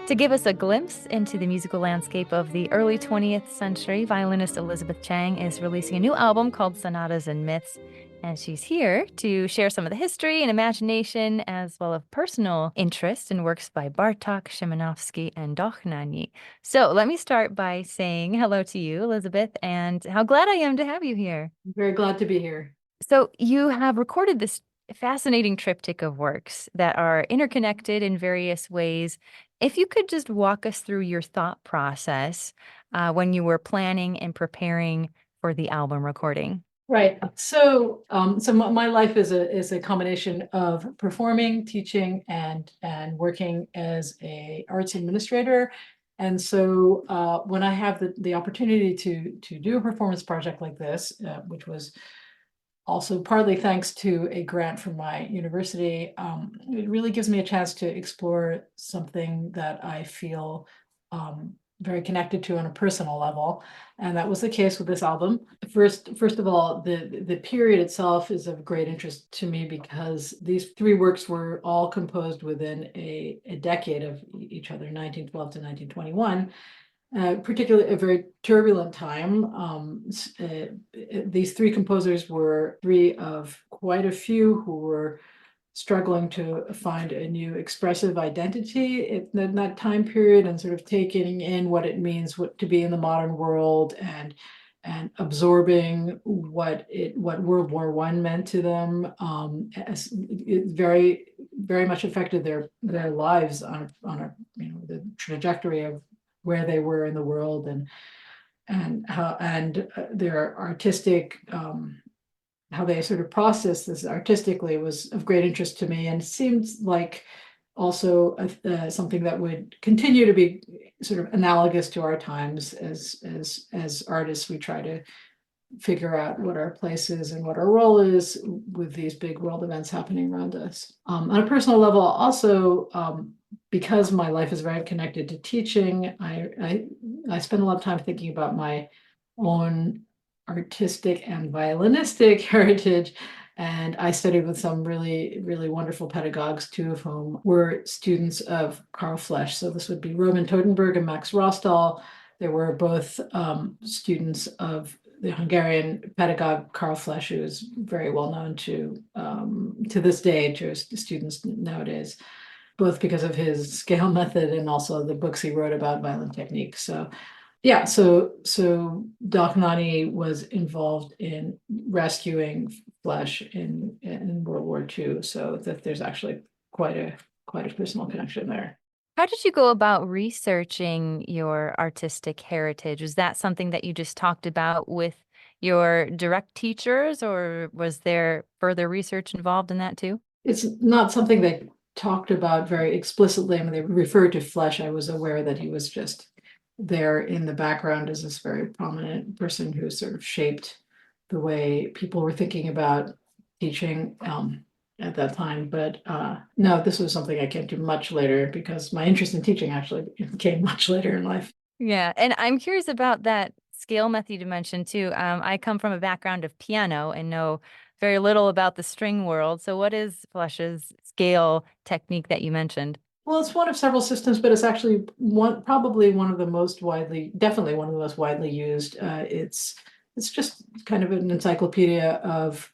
To give us a glimpse into the musical landscape of the early 20th century, violinist Elizabeth Chang is releasing a new album called Sonatas and Myths. And she's here to share some of the history and imagination, as well as personal interest in works by Bartok, Szymanowski, and Dohnanyi. So let me start by saying hello to you, Elizabeth, and how glad I am to have you here. Very glad to be here. So you have recorded this fascinating triptych of works that are interconnected in various ways. If you could just walk us through your thought process when you were planning and preparing for the album recording. Right. So my life is a combination of performing, teaching, and working as a arts administrator. And so when I have the opportunity to do a performance project like this, which was also partly thanks to a grant from my university, it really gives me a chance to explore something that I feel very connected to on a personal level. And that was the case with this album. First of all, the period itself is of great interest to me because these three works were all composed within a decade of each other, 1912 to 1921. Particularly a very turbulent time. These three composers were three of quite a few who were struggling to find a new expressive identity in that time period, and sort of taking in what it means to be in the modern world, and absorbing what World War One meant to them. As it very much affected their lives on the trajectory of where they were in the world, and their artistic, how they sort of process this artistically was of great interest to me, and seems like also something that would continue to be sort of analogous to our times. As artists, we try to figure out what our place is and what our role is with these big world events happening around us. On a personal level, also, because my life is very connected to teaching, I spend a lot of time thinking about my own artistic and violinistic heritage. And I studied with some really, really wonderful pedagogues, two of whom were students of Karl Flesch. So this would be Roman Totenberg and Max Rostal. They were both students of the Hungarian pedagogue Karl Flesch, who is very well known to this day to students nowadays, both because of his scale method and also the books he wrote about violin technique. So yeah, so Dohnanyi was involved in rescuing Flesch in World War II, so that there's actually quite a personal connection there. How did you go about researching your artistic heritage? Was that something that you just talked about with your direct teachers, or was there further research involved in that too? It's not something they talked about very explicitly. I mean, they referred to Flesch. I was aware that he was just there in the background as this very prominent person who sort of shaped the way people were thinking about teaching at that time. But no, this was something I came to much later, because my interest in teaching actually came much later in life. Yeah, and I'm curious about that scale method you mentioned too. I come from a background of piano and know very little about the string world. So what is Flesch's scale technique that you mentioned? Well, it's one of several systems, but it's actually probably one of the most widely, definitely one of the most widely used. It's just kind of an encyclopedia of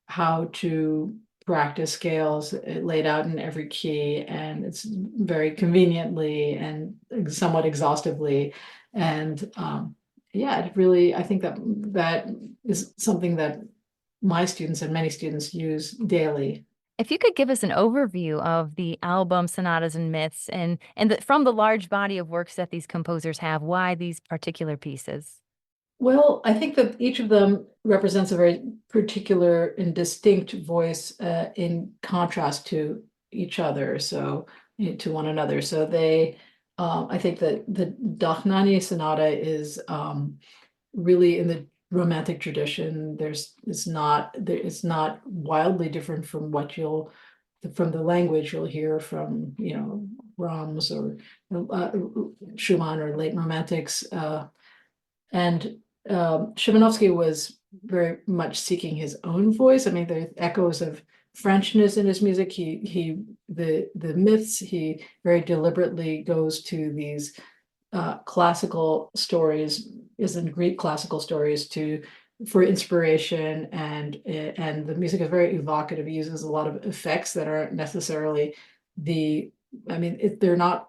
how to practice scales, laid out in every key, and it's very conveniently and somewhat exhaustively. And yeah, it really, I think that is something that my students and many students use daily. If you could give us an overview of the album Sonatas and Myths and from the large body of works that these composers have, why these particular pieces? Well, I think that each of them represents a very particular and distinct voice, in contrast to each other, so to one another. So I think that the Dohnanyi sonata is really in the romantic tradition. It's not wildly different from from the language you'll hear from, Brahms or Schumann or late romantics. And Szymanowski was very much seeking his own voice. I mean, there are echoes of Frenchness in his music. The myths, he very deliberately goes to these classical stories, is in Greek classical stories to for inspiration, and the music is very evocative. He uses a lot of effects that aren't necessarily the, I mean, they're not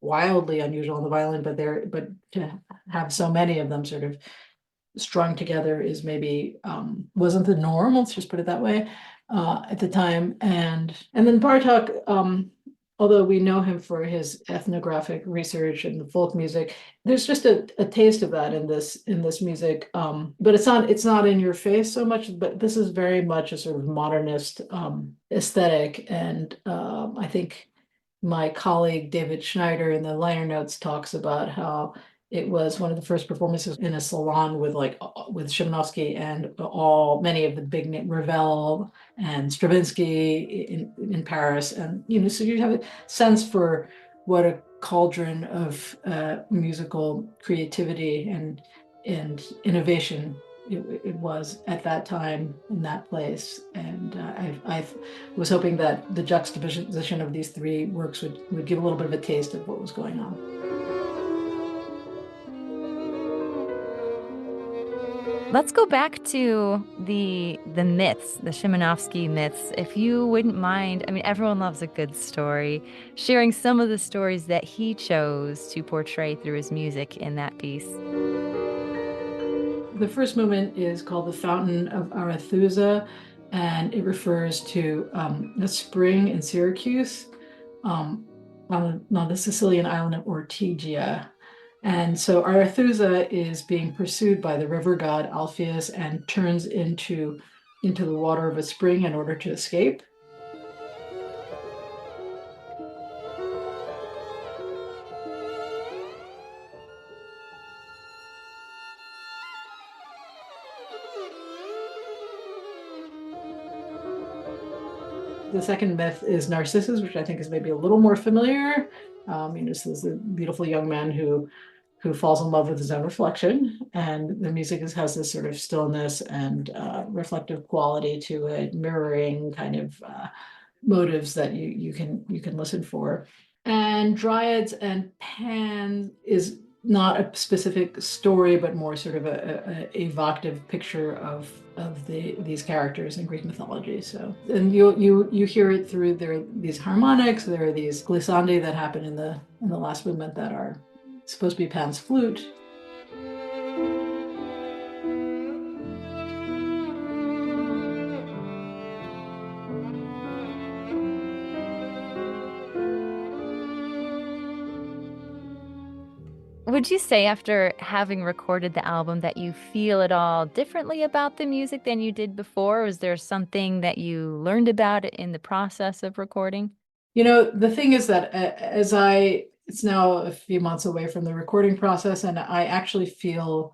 wildly unusual on the violin, but to have so many of them sort of strung together is maybe wasn't the norm, let's just put it that way, at the time. And then Bartok, although we know him for his ethnographic research and the folk music, there's just a taste of that in this music. But it's not in your face so much, but this is very much a sort of modernist aesthetic. And I think my colleague David Schneider in the liner notes talks about how it was one of the first performances in a salon with with Szymanowski and many of the big name Ravel and Stravinsky in Paris. And so you have a sense for what a cauldron of musical creativity and innovation it was at that time in that place. And I was hoping that the juxtaposition of these three works would give a little bit of a taste of what was going on. Let's go back to the myths, the Szymanowski myths. If you wouldn't mind, I mean, everyone loves a good story, sharing some of the stories that he chose to portray through his music in that piece. The first movement is called the Fountain of Arethusa, and it refers to a spring in Syracuse, on the Sicilian island of Ortygia. And so Arethusa is being pursued by the river god Alpheus and turns into the water of a spring in order to escape. The second myth is Narcissus, which I think is maybe a little more familiar. This is a beautiful young man who falls in love with his own reflection, and the music has this sort of stillness and reflective quality to it, mirroring kind of motives that you can listen for. And Dryads and Pan is not a specific story, but more sort of a evocative picture of these characters in Greek mythology. So, and you hear it through these harmonics. There are these glissandi that happen in the last movement that are supposed to be Pan's flute. Would you say after having recorded the album that you feel at all differently about the music than you did before? Was there something that you learned about it in the process of recording? The thing is that it's now a few months away from the recording process, and I actually feel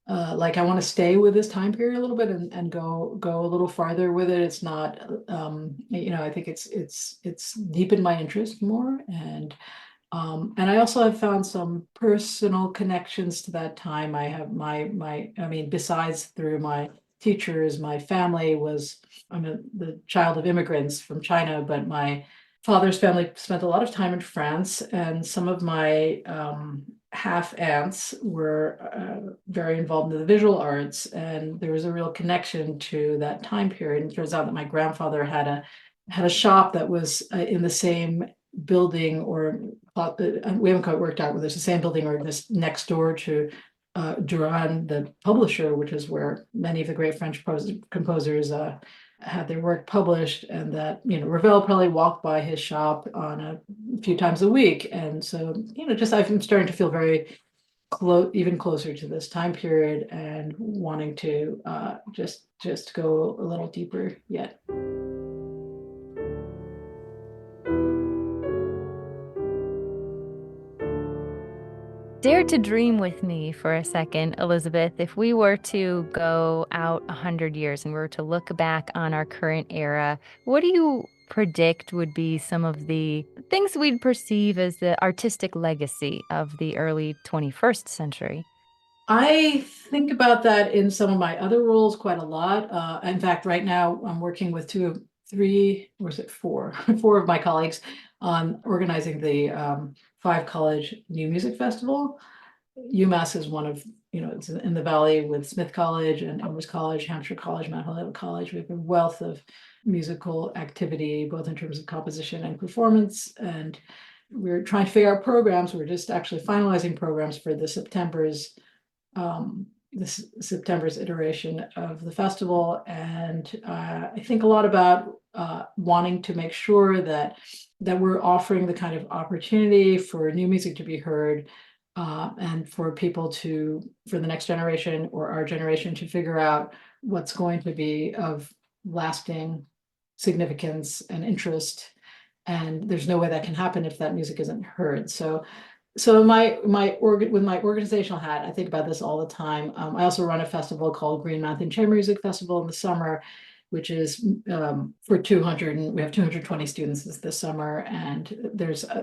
like I want to stay with this time period a little bit and go a little farther with it. It's not, I think it's deepened my interest more, and I also have found some personal connections to that time. I have I mean, besides through my teachers, my family I'm the child of immigrants from China, but my father's family spent a lot of time in France, and some of my half aunts were very involved in the visual arts, and there was a real connection to that time period. And it turns out that my grandfather had a shop that was in the same building, or we haven't quite worked out whether it's the same building or just next door to Duran, the publisher, which is where many of the great French composers had their work published, and that Ravel probably walked by his shop on a few times a week. And so just I'm starting to feel very even closer to this time period and wanting to just go a little deeper yet. Dare to dream with me for a second, Elizabeth. If we were to go out 100 years and we were to look back on our current era, what do you predict would be some of the things we'd perceive as the artistic legacy of the early 21st century? I think about that in some of my other roles quite a lot. In fact, right now I'm working with three, or is it four, four of my colleagues on organizing the Five College New Music Festival. UMass is one of, it's in the Valley with Smith College and Amherst College, Hampshire College, Mount Holyoke College. We have a wealth of musical activity, both in terms of composition and performance. And we're trying to figure out programs. We're just actually finalizing programs for this September's iteration of the festival. And I think a lot about wanting to make sure that we're offering the kind of opportunity for new music to be heard, and for people for the next generation or our generation to figure out what's going to be of lasting significance and interest. And there's no way that can happen if that music isn't heard. So with my organizational hat, I think about this all the time. I also run a festival called Green Mountain Chamber Music Festival in the summer, which is for 200, and we have 220 students this summer. And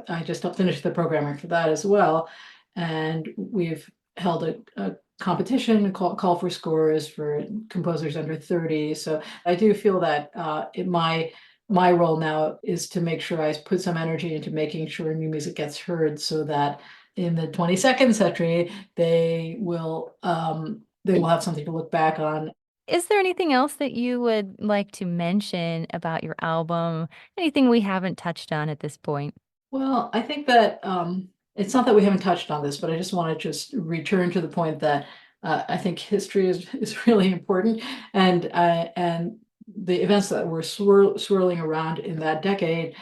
I just finished the programming for that as well. And we've held a competition, call for scores for composers under 30. So I do feel that my role now is to make sure I put some energy into making sure new music gets heard, so that in the 22nd century they will have something to look back on. Is there anything else that you would like to mention about your album? Anything we haven't touched on at this point? Well, I think that it's not that we haven't touched on this, but I just want to just return to the point that I think history is really important, and the events that were swirling around in that decade,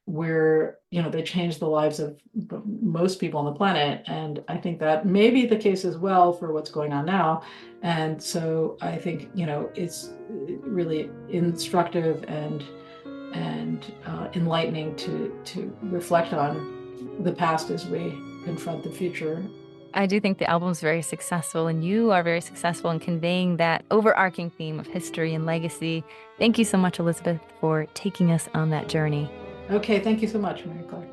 where they changed the lives of most people on the planet, and I think that may be the case as well for what's going on now. And so I think it's really instructive and enlightening to reflect on the past as we confront the future. I do think the album's very successful, and you are very successful in conveying that overarching theme of history and legacy. Thank you so much, Elizabeth, for taking us on that journey. Okay, thank you so much, Mary Claire.